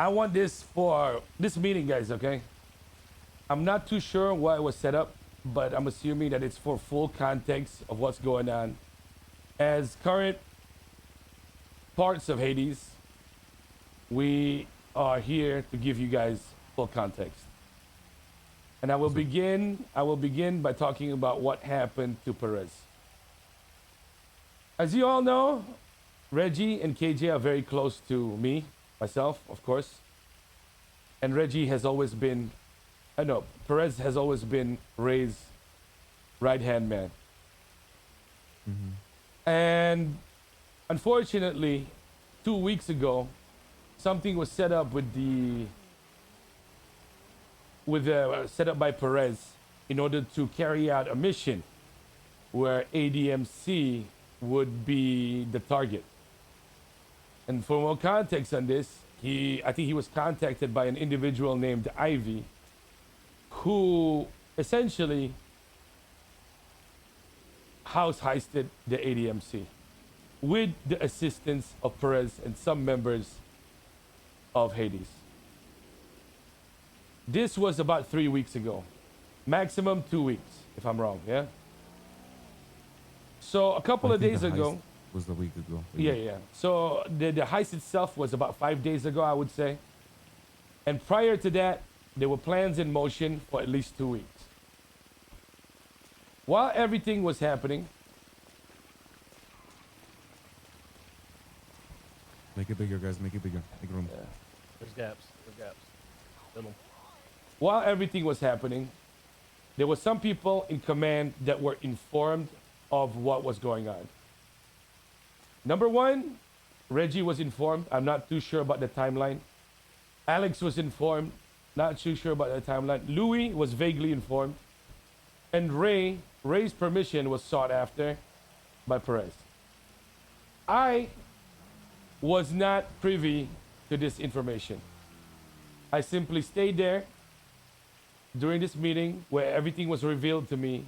I want this for this meeting, guys, okay? I'm not too sure why it was set up, but I'm assuming that it's for full context of what's going on. As current parts of Hades, we are here to give you guys full context. And I will begin by talking about what happened to Perez. As you all know, Reggie and KJ are very close to me, myself, of course. And Reggie has always been, Perez has always been Ray's right-hand man. And unfortunately, 2 weeks ago, something was set up set up by Perez in order to carry out a mission where ADMC would be the target. And for more context on this, I think he was contacted by an individual named Ivy, who essentially house heisted the ADMC with the assistance of Perez and some members of Hades. This was about 3 weeks ago, maximum 2 weeks, if I'm wrong, yeah? So a couple of days ago, was the week ago. Yeah. So the heist itself was about 5 days ago, I would say. And prior to that, there were plans in motion for at least 2 weeks. While everything was happening, make it bigger, guys. Make it bigger. Make room. Yeah. There's gaps. Little. While everything was happening, there were some people in command that were informed of what was going on. Number one, Reggie was informed. I'm not too sure about the timeline. Alex was informed. Not too sure about the timeline. Louis was vaguely informed. And Ray's permission was sought after by Perez. I was not privy to this information. I simply stayed there during this meeting where everything was revealed to me.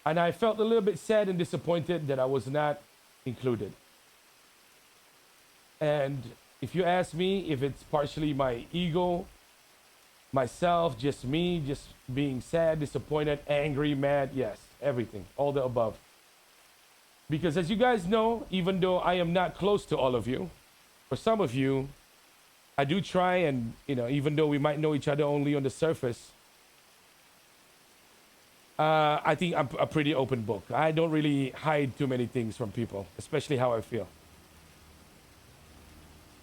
And I felt a little bit sad and disappointed that I was not included. And if you ask me if it's partially my ego, myself, just me, just being sad, disappointed, angry, mad, yes, everything, all the above. Because as you guys know, even though I am not close to all of you, for some of you, I do try, and even though we might know each other only on the surface, I think I'm a pretty open book. I don't really hide too many things from people, especially how I feel.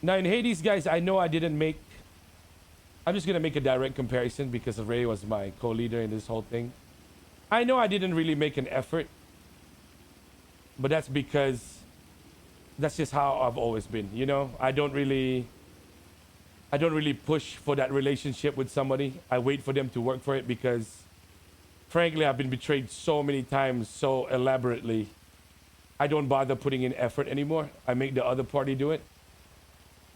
Now in Hades, guys, I know I didn't make... I'm just going to make a direct comparison because Ray was my co-leader in this whole thing. I know I didn't really make an effort, but that's because that's just how I've always been, I don't really push for that relationship with somebody. I wait for them to work for it because frankly, I've been betrayed so many times, so elaborately. I don't bother putting in effort anymore. I make the other party do it.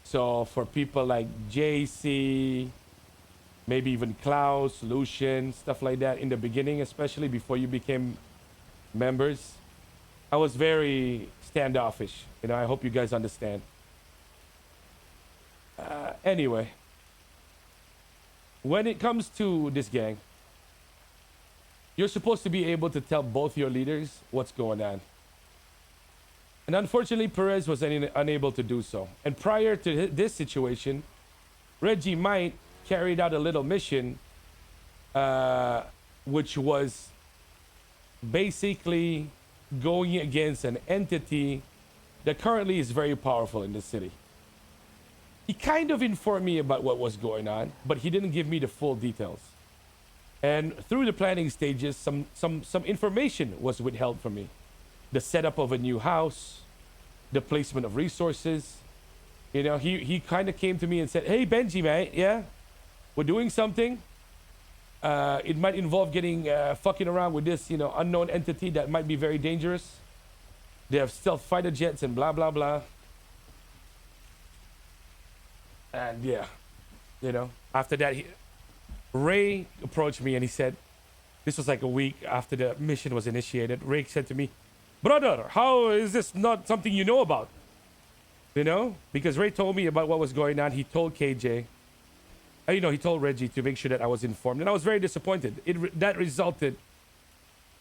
So for people like JC, maybe even Klaus, Lucian, stuff like that in the beginning, especially before you became members, I was very standoffish. I hope you guys understand. Anyway, when it comes to this gang, you're supposed to be able to tell both your leaders what's going on. And unfortunately, Perez was unable to do so. And prior to this situation, Reggie might carried out a little mission, which was basically going against an entity that currently is very powerful in the city. He kind of informed me about what was going on, but he didn't give me the full details. And through the planning stages, some information was withheld from me. The setup of a new house, the placement of resources. He kind of came to me and said, "Hey, Benji, mate, yeah, we're doing something. It might involve getting fucking around with this, unknown entity that might be very dangerous. They have stealth fighter jets and blah, blah, blah." And yeah, after that, Ray approached me and he said, this was like a week after the mission was initiated. Ray said to me, "Brother, how is this not something you know about? You know, because Ray told me about what was going on. He told KJ, he told Reggie to make sure that I was informed, and I was very disappointed. That resulted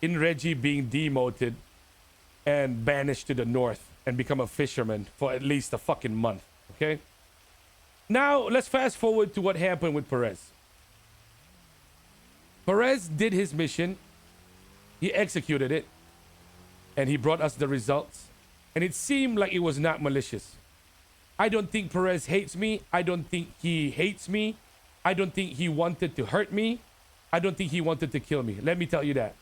in Reggie being demoted and banished to the north and become a fisherman for at least a fucking month. Okay. Now let's fast forward to what happened with Perez. Perez did his mission. He executed it, and he brought us the results. And it seemed like it was not malicious. I don't think Perez hates me. I don't think he hates me. I don't think he wanted to hurt me. I don't think he wanted to kill me. Let me tell you that.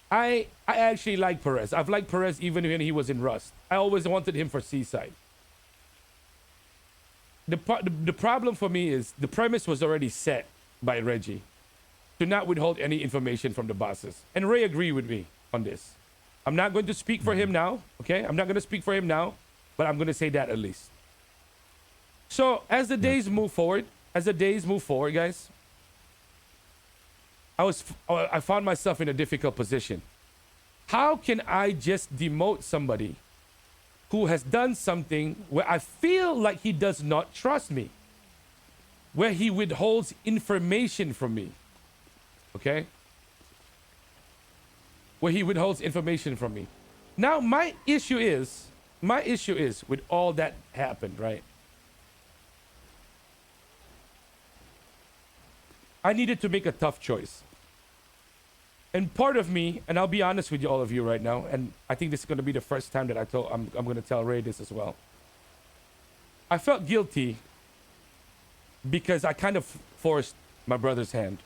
I actually like Perez. I've liked Perez even when he was in Rust. I always wanted him for Seaside. The problem for me is the premise was already set by Reggie to not withhold any information from the bosses. And Ray agreed with me on this. I'm not going to speak for him now, okay? I'm not going to speak for him now, but I'm going to say that at least. So as the days move forward, guys, I found myself in a difficult position. How can I just demote somebody who has done something where I feel like he does not trust me, where he withholds information from me, okay? Where he withholds information from me. Now, my issue is with all that happened, right? I needed to make a tough choice. And part of me, and I'll be honest with you, all of you right now, and I think this is going to be the first time that I'm going to tell Ray this as well. I felt guilty because I kind of forced my brother's hand.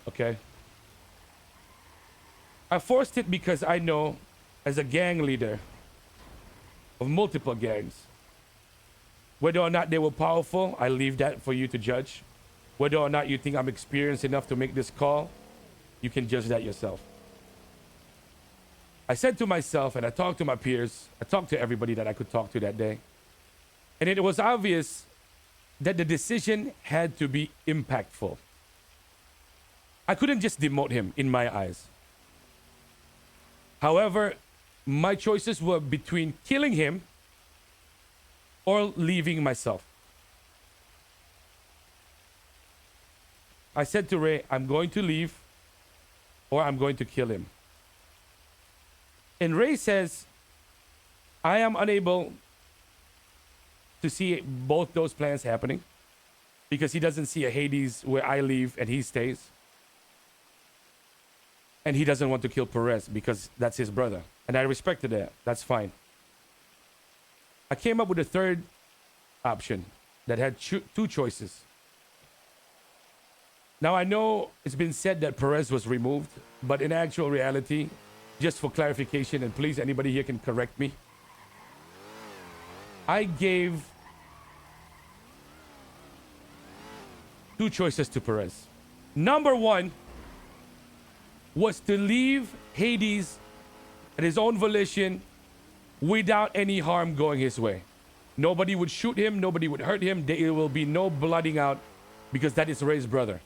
Okay? I forced it because I know, as a gang leader of multiple gangs, whether or not they were powerful, I leave that for you to judge. Whether or not you think I'm experienced enough to make this call, you can judge that yourself. I said to myself, and I talked to my peers, I talked to everybody that I could talk to that day, and it was obvious that the decision had to be impactful. I couldn't just demote him in my eyes. However, my choices were between killing him or leaving myself. I said to Ray, I'm going to leave or I'm going to kill him. And Ray says, I am unable to see both those plans happening because he doesn't see a Hades where I leave and he stays. And he doesn't want to kill Perez because that's his brother. And I respected that. That's fine. I came up with a third option that had two choices. Now, I know it's been said that Perez was removed, but in actual reality, just for clarification, and please, anybody here can correct me, I gave two choices to Perez. Number one was to leave Hades at his own volition without any harm going his way. Nobody would shoot him, nobody would hurt him, there will be no blooding out because that is Ray's brother.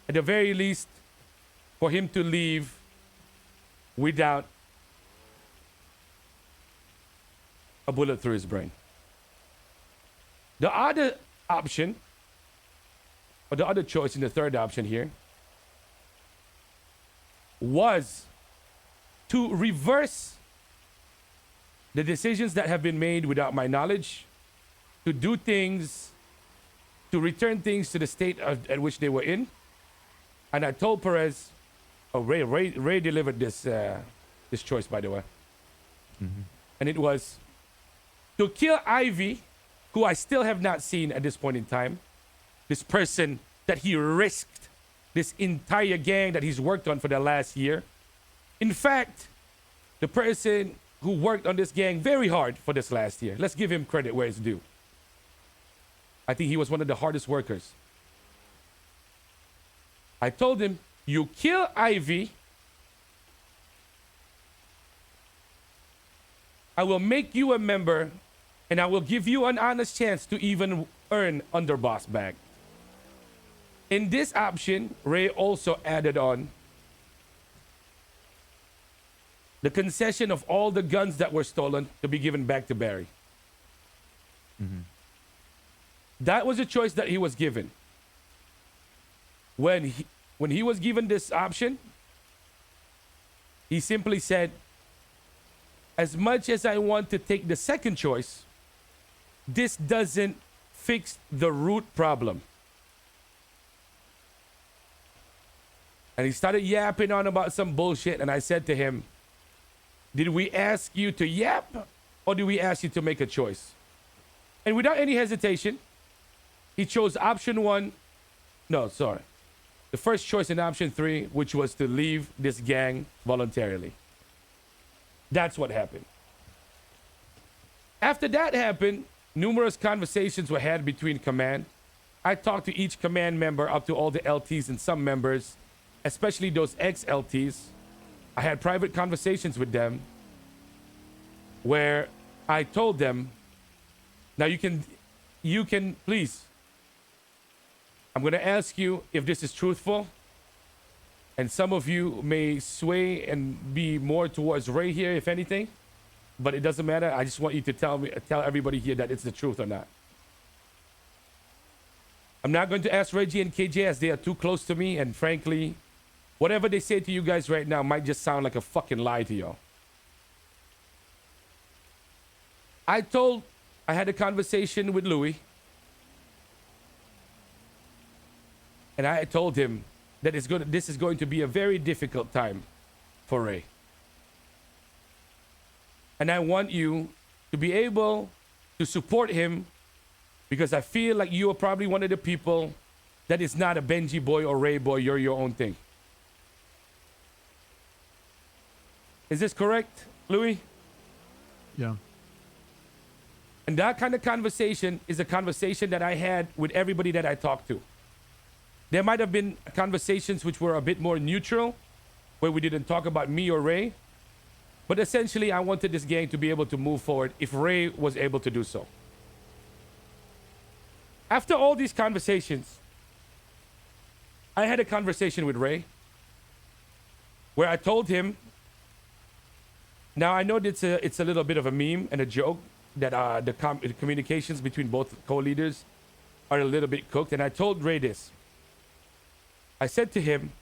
At the very least, for him to leave without a bullet through his brain. The other option, or the other choice in the third option here, was to reverse the decisions that have been made without my knowledge, to do things, to return things to the state at which they were in. And I told Perez, Ray delivered this choice, by the way. Mm-hmm. And it was to kill Ivy, who I still have not seen at this point in time. This person that he risked this entire gang that he's worked on for the last year. In fact, the person who worked on this gang very hard for this last year. Let's give him credit where it's due. I think he was one of the hardest workers. I told him, you kill Ivy, I will make you a member, and I will give you an honest chance to even earn underboss bag. In this option, Ray also added on the concession of all the guns that were stolen to be given back to Barry. That was a choice that he was given. When he was given this option, he simply said, as much as I want to take the second choice, this doesn't fix the root problem. And he started yapping on about some bullshit, and I said to him, did we ask you to yap, or did we ask you to make a choice? And without any hesitation, he chose option 1. No, sorry. The first choice in option 3, which was to leave this gang voluntarily. That's what happened. After that happened, numerous conversations were had between command. I talked to each command member, up to all the LTs and some members, especially those ex-LTs. I had private conversations with them where I told them, now you can please, I'm going to ask you if this is truthful, and some of you may sway and be more towards Ray here, if anything, but it doesn't matter. I just want you to tell everybody here that it's the truth or not. I'm not going to ask Reggie and KJ as they are too close to me, and frankly, whatever they say to you guys right now might just sound like a fucking lie to y'all. I had a conversation with Louis, and I told him that this is going to be a very difficult time for Ray. And I want you to be able to support him, because I feel like you are probably one of the people that is not a Benji boy or Ray boy. You're your own thing. Is this correct, Louis? Yeah. And that kind of conversation is a conversation that I had with everybody that I talked to. There might have been conversations which were a bit more neutral, where we didn't talk about me or Ray. But essentially, I wanted this gang to be able to move forward if Ray was able to do so. After all these conversations, I had a conversation with Ray where I told him, now I know it's a little bit of a meme and a joke that the communications between both co-leaders are a little bit cooked. And I told Ray this. I said to him,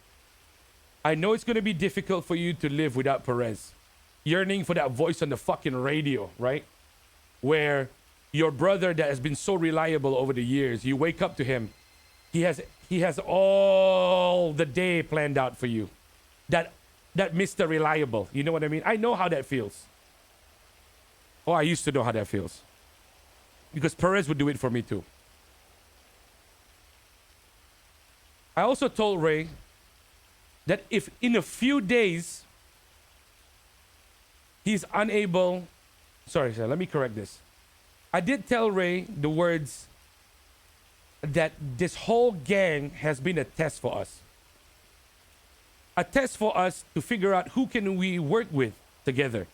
I know it's going to be difficult for you to live without Perez. Yearning for that voice on the fucking radio, right? Where your brother that has been so reliable over the years, you wake up to him, he has all the day planned out for you. That Mr. Reliable, you know what I mean? I know how that feels. Oh, I used to know how that feels. Because Perez would do it for me too. I also told Ray that if in a few days he's unable... Sorry, let me correct this. I did tell Ray the words that this whole gang has been a test for us. A test for us to figure out who can we work with together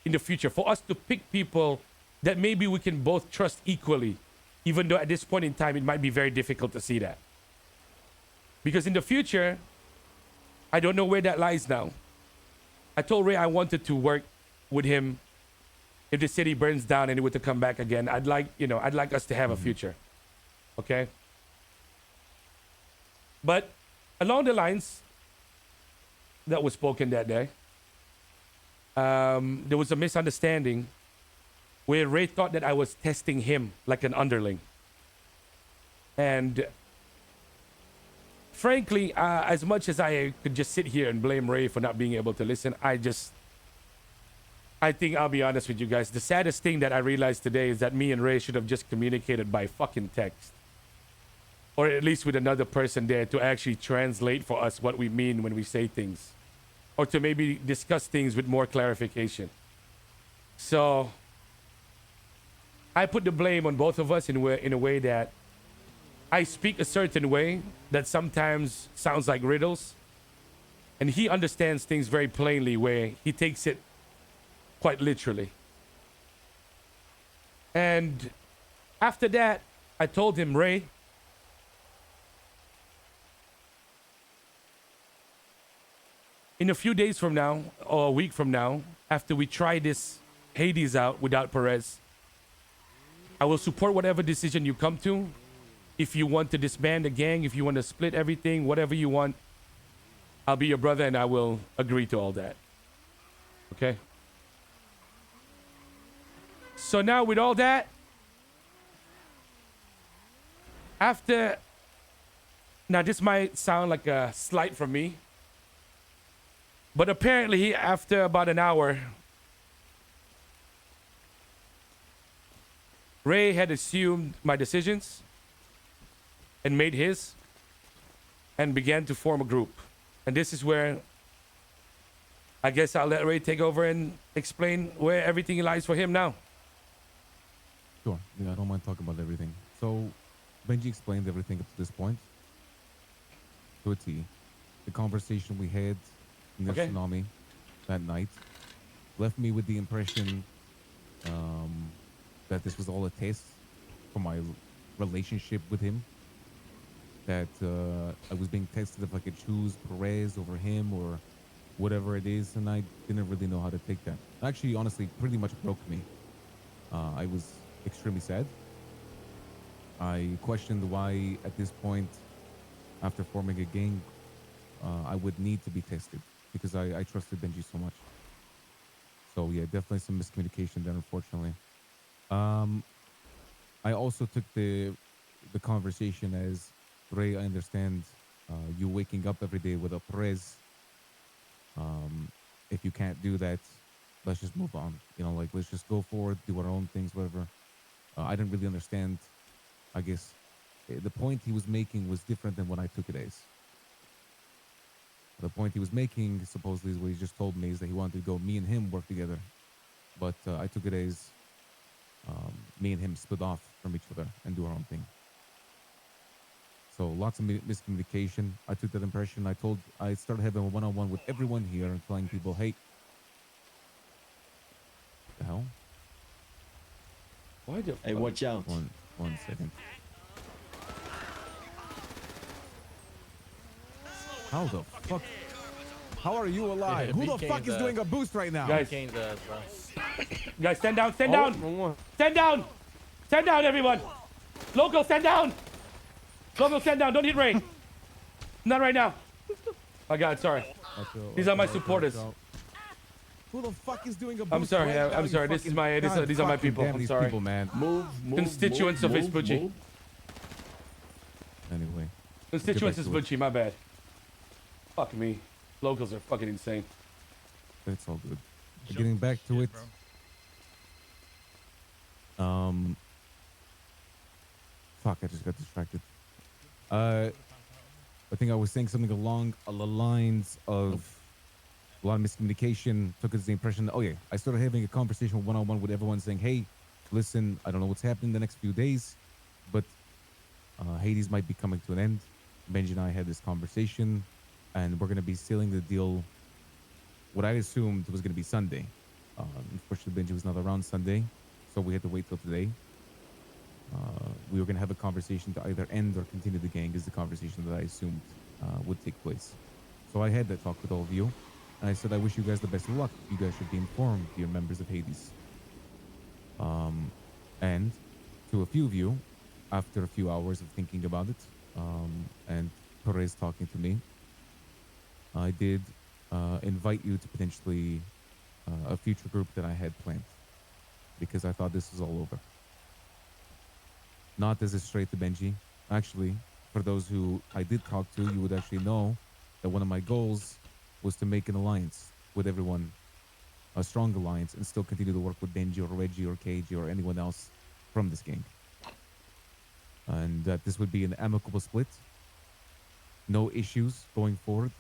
in the future. For us to pick people that maybe we can both trust equally. Even though at this point in time, it might be very difficult to see that. Because in the future, I don't know where that lies now. I told Ray I wanted to work with him if the city burns down and it were to come back again. I'd like us to have a future. Okay? But along the lines that was spoken that day, there was a misunderstanding where Ray thought that I was testing him like an underling. And frankly, as much as I could just sit here and blame Ray for not being able to listen, I think I'll be honest with you guys. The saddest thing that I realized today is that me and Ray should have just communicated by fucking text. Or at least with another person there to actually translate for us what we mean when we say things. Or to maybe discuss things with more clarification. So I put the blame on both of us in a way that I speak a certain way that sometimes sounds like riddles. And he understands things very plainly where he takes it quite literally. And after that, I told him, Ray, in a few days from now, or a week from now, after we try this Hades out without Perez, I will support whatever decision you come to. If you want to disband the gang, if you want to split everything, whatever you want, I'll be your brother and I will agree to all that. Okay? So now with all that, after, now this might sound like a slight from me, but apparently after about an hour, Ray had assumed my decisions and made his and began to form a group. And this is where I guess I'll let Ray take over and explain where everything lies for him now. Sure. Yeah, I don't mind talking about everything. So, Benji explained everything up to this point. To a T. The conversation we had in the tsunami that night left me with the impression that this was all a test for my relationship with him. That I was being tested if I could choose Perez over him or whatever it is, and I didn't really know how to take that. Actually, honestly, pretty much broke me. I was extremely sad. I questioned why, at this point, after forming a gang, I would need to be tested because I trusted Benji so much. So yeah, definitely some miscommunication there, unfortunately. I also took the conversation as, Ray, I understand you waking up every day with a Perez. If you can't do that, let's just move on. You know, like, let's just go forward, do our own things, whatever. I didn't really understand, I guess. The point he was making was different than what I took it as. The point he was making, supposedly, is what he just told me, is that he wanted to go, me and him work together. But I took it as me and him split off from each other and do our own thing. So lots of miscommunication. I took that impression. I started having a one-on-one with everyone here and telling people, hey, the hell? Why the Hey, watch out. One second. How the fuck? How are you alive? Yeah, Who the BK fuck is doing a boost right now? Guys. Kane's ass, bro. Guys, stand down, stand down. Stand down. Stand down, everyone. Local, stand down. Local, stand down. Don't hit Ray. Not right now. My God, sorry. These are my supporters. Who the fuck is doing a boost? I'm sorry. right I'm now, sorry. you This is fucking- my. God These are my fucking people. damn I'm these sorry. people, man. Move, Constituents of Vespucci. Anyway. Constituents Get is back to Vespucci. My bad. Fuck me. Locals are fucking insane. It's all good. Getting back to it. Fuck, I just got distracted. I think I was saying something along the lines of a lot of miscommunication. Took it as the impression that, oh yeah, I started having a conversation one-on-one with everyone saying, hey, listen, I don't know what's happening the next few days, but Hades might be coming to an end. Benji and I had this conversation, and we're going to be sealing the deal. What I assumed was going to be Sunday. Unfortunately, Benji was not around Sunday, so we had to wait till today. We were going to have a conversation to either end or continue the gang is the conversation that I assumed would take place. So I had that talk with all of you. And I said, I wish you guys the best of luck. You guys should be informed, dear members of Hades. And to a few of you, after a few hours of thinking about it, and Perez talking to me, I did invite you to potentially a future group that I had planned, because I thought this was all over. Not as a straight to Benji. Actually, for those who I did talk to, you would actually know that one of my goals was to make an alliance with everyone, a strong alliance, and still continue to work with Benji or Reggie or KG or anyone else from this gang. And that this would be an amicable split, no issues going forward,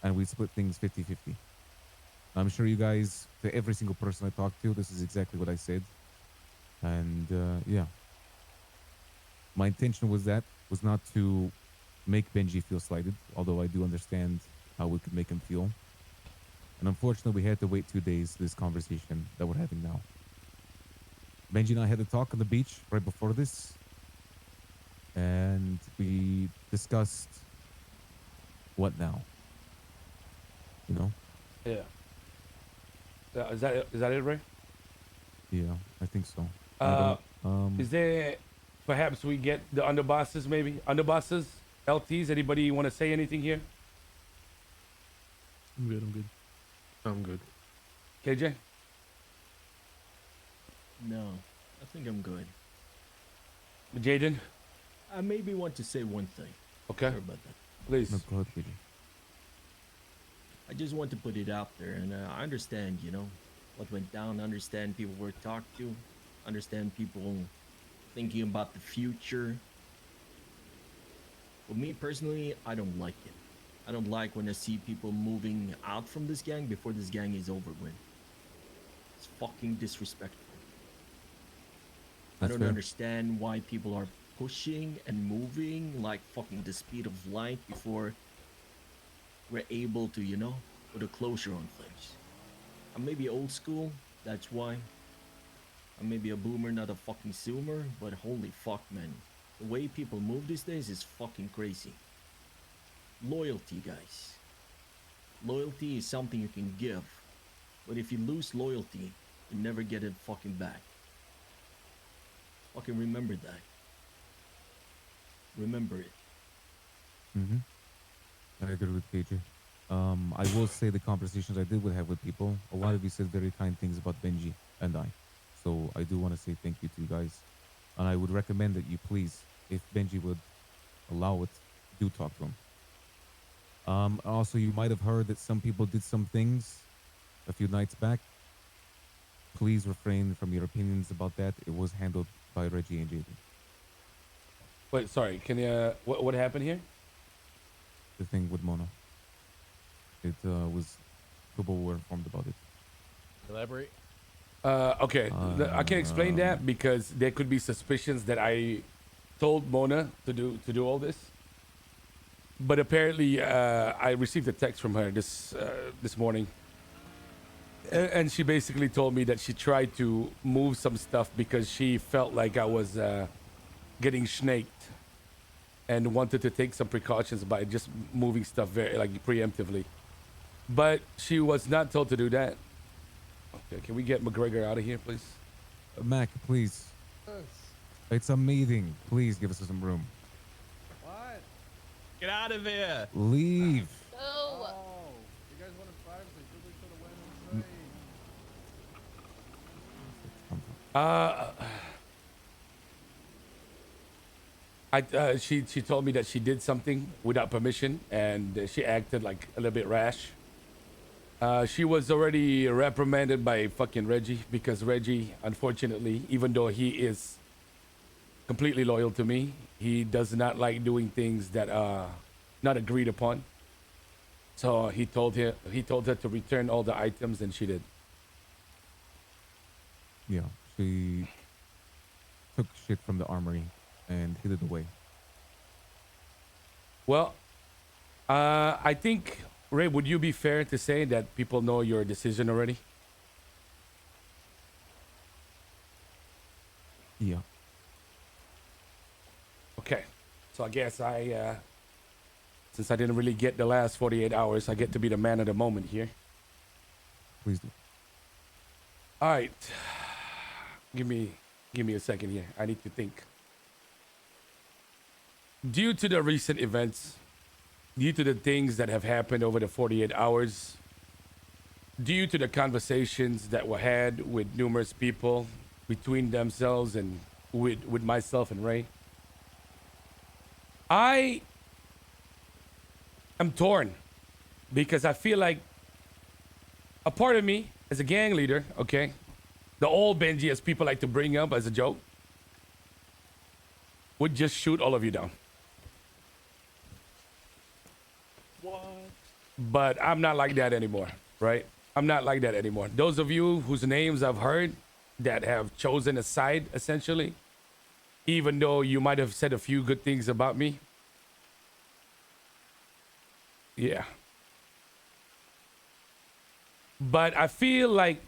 and we'd split things 50-50. I'm sure you guys, to every single person I talked to, this is exactly what I said. And yeah. My intention was not to make Benji feel slighted, although I do understand how we could make him feel. And unfortunately, we had to wait 2 days for this conversation that we're having now. Benji and I had a talk on the beach right before this, and we discussed what now. You know? Yeah. Is that it, Ray? Yeah, I think so. I Uh, don't. is there perhaps we get the underbosses maybe? Underbosses, LTs. Anybody want to say anything here? I'm good. I'm good. I'm good. KJ. No, I think I'm good. Jaden. I maybe want to say one thing. Okay. Sorry about that. Please. No, go ahead, KJ. I just want to put it out there, and I understand, you know, what went down. Understand people were talked to. Understand people thinking about the future. But me personally, I don't like it. I don't like when I see people moving out from this gang before this gang is over with. It's fucking disrespectful. I That's don't fair. understand why people are pushing and moving like fucking the speed of light before we're able to, you know, put a closure on things. I'm maybe old school, that's why. I'm maybe a boomer, not a fucking zoomer, but holy fuck, man. The way people move these days is fucking crazy. Loyalty, guys. Loyalty is something you can give, but if you lose loyalty, you never get it fucking back. Fucking remember that. Remember it. Mm-hmm. I agree with KJ. I will say the conversations I did have with people, a lot of you said very kind things about Benji and I. So I do want to say thank you to you guys. And I would recommend that you please, if Benji would allow it, do talk to him. Also, you might have heard that some people did some things a few nights back. Please refrain from your opinions about that. It was handled by Reggie and Jaden. Wait, sorry. Can you? What happened here? The thing with Mono. It was people were informed about it. Elaborate. Okay. I can explain that because there could be suspicions that I told Mona to do all this. But apparently, I received a text from her this morning, and she basically told me that she tried to move some stuff because she felt like I was getting snaked, and wanted to take some precautions by just moving stuff very like preemptively. But she was not told to do that. Okay, can we get McGregor out of here, please? Mac, please. It's a meeting. Please give us some room. What? Get out of here. Leave. Go. Oh, you guys wanted privacy. Really should have went inside. She told me that she did something without permission, and she acted like a little bit rash. She was already reprimanded by fucking Reggie because Reggie, unfortunately, even though he is completely loyal to me, he does not like doing things that are not agreed upon. So he told her to return all the items, and she did. Yeah, she took shit from the armory and hid it away. Well, I think, Ray, would you be fair to say that people know your decision already? Yeah. Okay. So I guess since I didn't really get the last 48 hours, I get to be the man of the moment here. Please do. All right. Give me a second here. I need to think. Due to the recent events, due to the things that have happened over the 48 hours, due to the conversations that were had with numerous people between themselves and with myself and Ray, I am torn because I feel like a part of me as a gang leader, okay, the old Benji, as people like to bring up as a joke, would just shoot all of you down. What? But I'm not like that anymore, right? I'm not like that anymore. Those of you whose names I've heard that have chosen a side, essentially, even though you might have said a few good things about me, yeah. But I feel like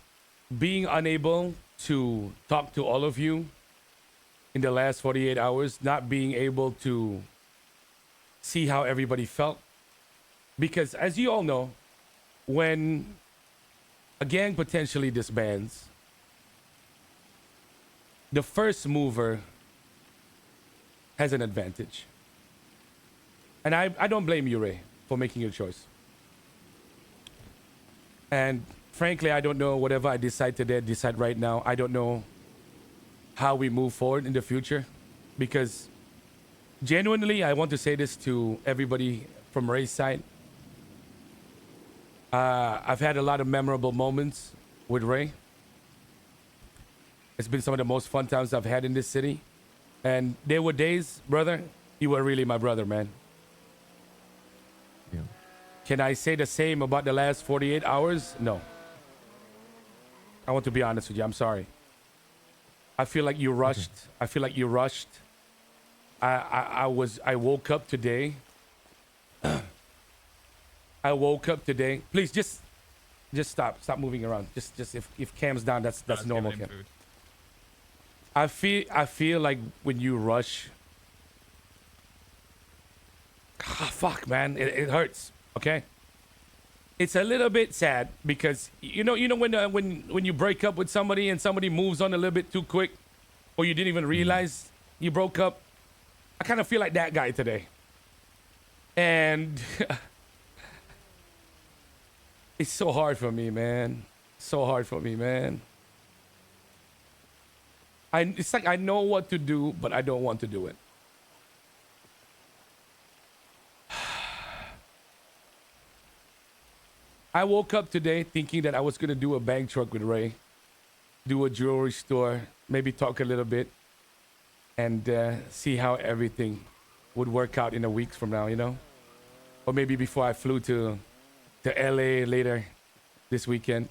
being unable to talk to all of you in the last 48 hours, not being able to see how everybody felt, because as you all know, when a gang potentially disbands, the first mover has an advantage. And I don't blame you, Ray, for making your choice. And frankly, I don't know whatever I decide today, decide right now. I don't know how we move forward in the future, because genuinely, I want to say this to everybody from Ray's side. I've had a lot of memorable moments with Ray. It's been some of the most fun times I've had in this city. And there were days, brother, you were really my brother, man. Yeah. Can I say the same about the last 48 hours? No. I want to be honest with you. I'm sorry. I feel like you rushed. Okay. I feel like you rushed. I woke up today. I woke up today. Please just stop moving around. Just if Cam's down, that's normal, Cam. Food. I feel like when you rush, fuck, man, it hurts. Okay, it's a little bit sad because you know when you break up with somebody and somebody moves on a little bit too quick, or you didn't even realize you broke up. I kind of feel like that guy today, and it's so hard for me, man. So hard for me, man. It's like I know what to do, but I don't want to do it. I woke up today thinking that I was going to do a bank truck with Ray, do a jewelry store, maybe talk a little bit, and see how everything would work out in a week from now, you know? Or maybe before I flew to LA later this weekend.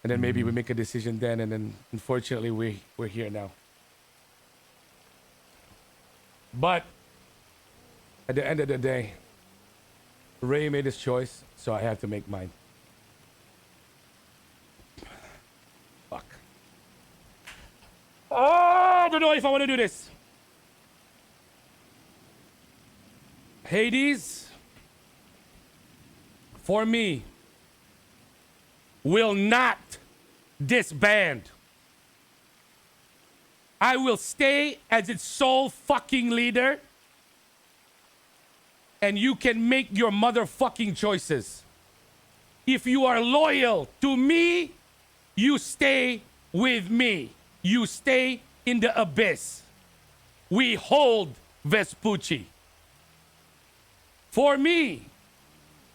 And then maybe we make a decision then, and then unfortunately we're here now. But at the end of the day, Ray made his choice, so I have to make mine. Fuck. Oh, I don't know if I want to do this. Hades, for me, will not disband. I will stay as its sole fucking leader, and you can make your motherfucking choices. If you are loyal to me, you stay with me. You stay in the abyss. We hold Vespucci. For me,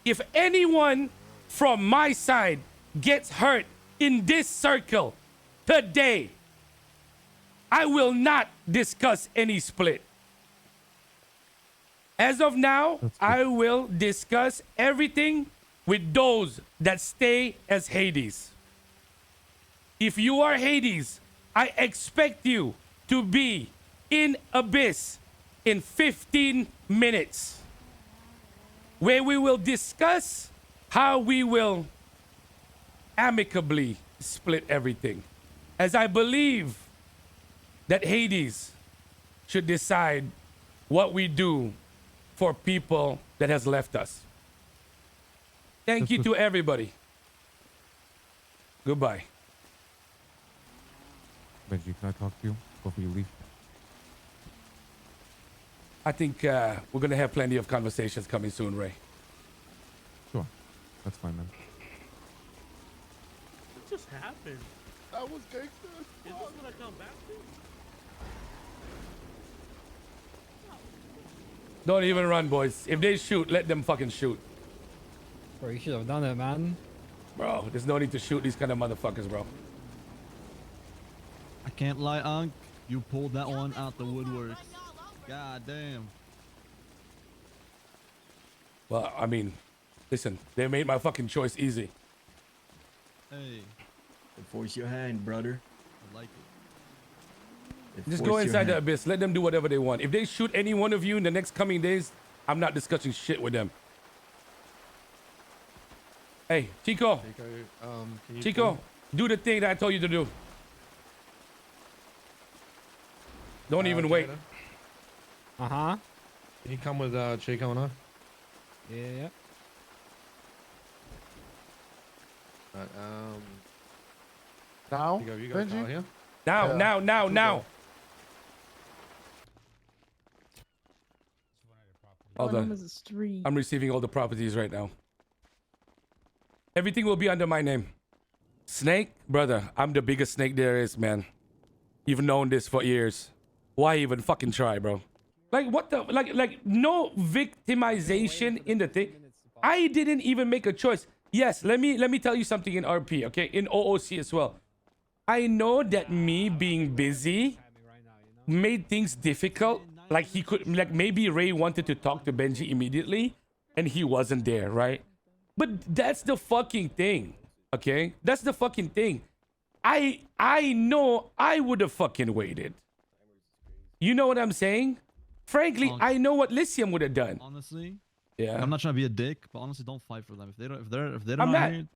if anyone from my side gets hurt in this circle today, I will not discuss any split. As of now, I will discuss everything with those that stay as Hades. If you are Hades, I expect you to be in Abyss in 15 minutes, where we will discuss how we will amicably split everything, as I believe that Hades should decide what we do for people that has left us. Thank you to everybody. Goodbye. Benji, can I talk to you before you leave? I think we're gonna have plenty of conversations coming soon, Ray. Sure. That's fine, man. What just happened? That was gangster. Is this what I come back to? Don't even run, boys. If they shoot, let them fucking shoot. Bro, you should have done it, man. Bro, there's no need to shoot these kind of motherfuckers, bro. I can't lie, Unc. You pulled that one out the woodwork. God damn. Well, I mean, listen, they made my fucking choice easy. Hey, Force your hand, brother. I like it. Just go inside the abyss. Let them do whatever they want. If they shoot any one of you in the next coming days, I'm not discussing shit with them. Hey, Chico. Can you Chico, do the thing that I told you to do. Don't even wait. Uh-huh. Can you come with Chico and I? Yeah. But, now, You got a call Benji? here? Now, Yeah. now. Hold One of them on. is a street. I'm receiving all the properties right now. Everything will be under my name. Snake, brother, I'm the biggest snake there is, man. You've known this for years. Why even fucking try, bro? Like what the like no victimization in the thing. I didn't even make a choice. Yes, let me tell you something in RP, okay? In OOC as well. I know that me being busy made things difficult. Like he could like maybe Ray wanted to talk to Benji immediately and he wasn't there, right? But that's the fucking thing. Okay? That's the fucking thing. I know I would have fucking waited. You know what I'm saying? Frankly, I know what Lysium would have done. Honestly, Yeah. I'm not trying to be a dick, but honestly, don't fight for them. If they don't I'm not. want